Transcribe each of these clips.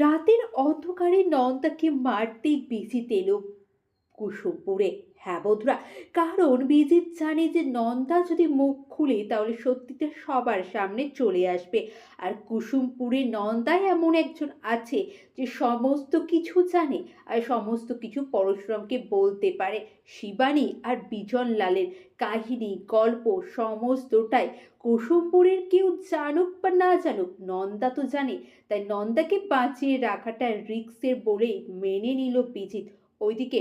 রাতের অন্ধকারে নন্দাকে মারতেই বিজিত এলো কুসুমপুরে। হ্যাঁ বন্ধুরা, কারণ বিজিত জানে যে নন্দা যদি মুখ খুলে তাহলে সত্যিটা সবার সামনে চলে আসবে। আর কুসুমপুরে নন্দায় এমন একজন আছে যে সমস্ত কিছু জানে আর সমস্ত কিছু পরশুরামকে বলতে পারে। শিবানী আর বিজন লালের কাহিনী গল্প সমস্তটাই কুসুমপুরের কেউ জানুক বা না জানুক নন্দা তো জানে। তাই নন্দাকে বাঁচিয়ে রাখাটা রিক্সের বলেই মেনে নিল বিজিত। ওইদিকে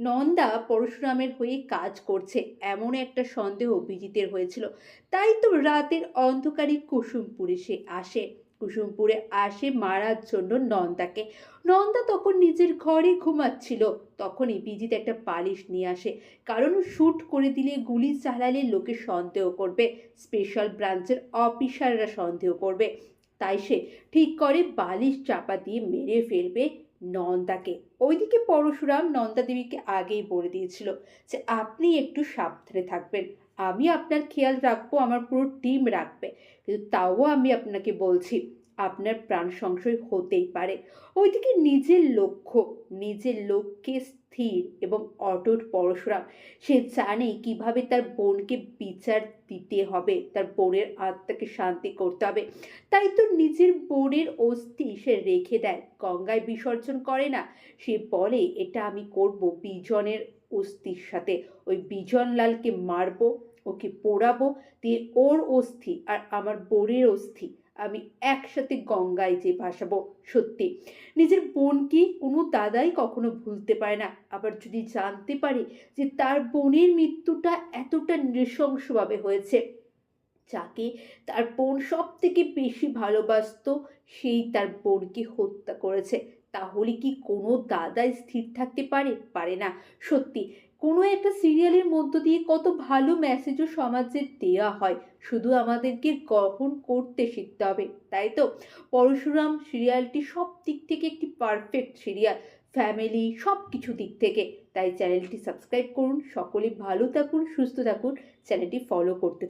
নন্দা পরশুরামের হয়ে কাজ করছে এমন একটা সন্দেহ বিজিতের হয়েছিল। তাই তো রাতের অন্ধকারে কুসুমপুরে সে আসে। কুসুমপুরে আসে মারার জন্য নন্দাকে। নন্দা তখন নিজের ঘরে ঘুমাচ্ছিল। তখনই বিজিত একটা বালিশ নিয়ে আসে, কারণ শ্যুট করে দিলে গুলি চালালে লোকে সন্দেহ করবে, স্পেশাল ব্রাঞ্চের অফিসাররা সন্দেহ করবে। তাই সে ঠিক করে বালিশ চাপা দিয়ে মেরে ফেলবে নন্দাকে। ওইদিকে পরশুরাম নন্দা দেবীকে আগেই বলে দিয়েছিল যে আপনি একটু সাবধানে থাকবেন, আমি আপনার খেয়াল রাখবো, আমার পুরো টিম রাখবে, কিন্তু তাও আমি আপনাকে বলছি আপনার প্রাণ সংশয় হতেই পারে। ওইদিকে নিজের লক্ষ্যে স্থির এবং অটুট পরশুরাম। সে জানে কিভাবে তার বোনকে বিচার দিতে হবে, তার বোনের আত্মাকে শান্তি করতে হবে। তাই তো নিজের বোনের অস্থি সে রেখে দেয়, গঙ্গায় বিসর্জন করে না। সে বলে এটা আমি করব বিজনের অস্থির সাথে। ওই বিজনলালকে মারবো, ওকে পোড়াবো, দিয়ে ওর অস্থি আর আমার বোনের অস্থি আমি একসাথে গঙ্গায় যে ভাসাবো। সত্যি নিজের বোনকে কোনো দাদাই কখনো ভুলতে পারে না। আবার যদি জানতে পারে যে তার বোনের মৃত্যুটা এতটা নৃশংসভাবে হয়েছে, যাকে তার বোন সব থেকে বেশি ভালোবাসতো সেই তার বোনকে হত্যা করেছে, তাহলে কি কোনো দাদাই স্থির থাকতে পারে? পারে না। সত্যি কোনো একটা সিরিয়ালের মধ্য দিয়ে কত ভালো মেসেজও সমাজে দেওয়া হয়, শুধু আমাদেরকে গ্রহণ করতে শিখতে হবে। তাই তো পরশুরাম সিরিয়ালটি সব দিক থেকে একটি পারফেক্ট সিরিয়াল, ফ্যামিলি সব কিছু দিক থেকে। তাই চ্যানেলটি সাবস্ক্রাইব করুন। সকলে ভালো থাকুন, সুস্থ থাকুন, চ্যানেলটি ফলো করতে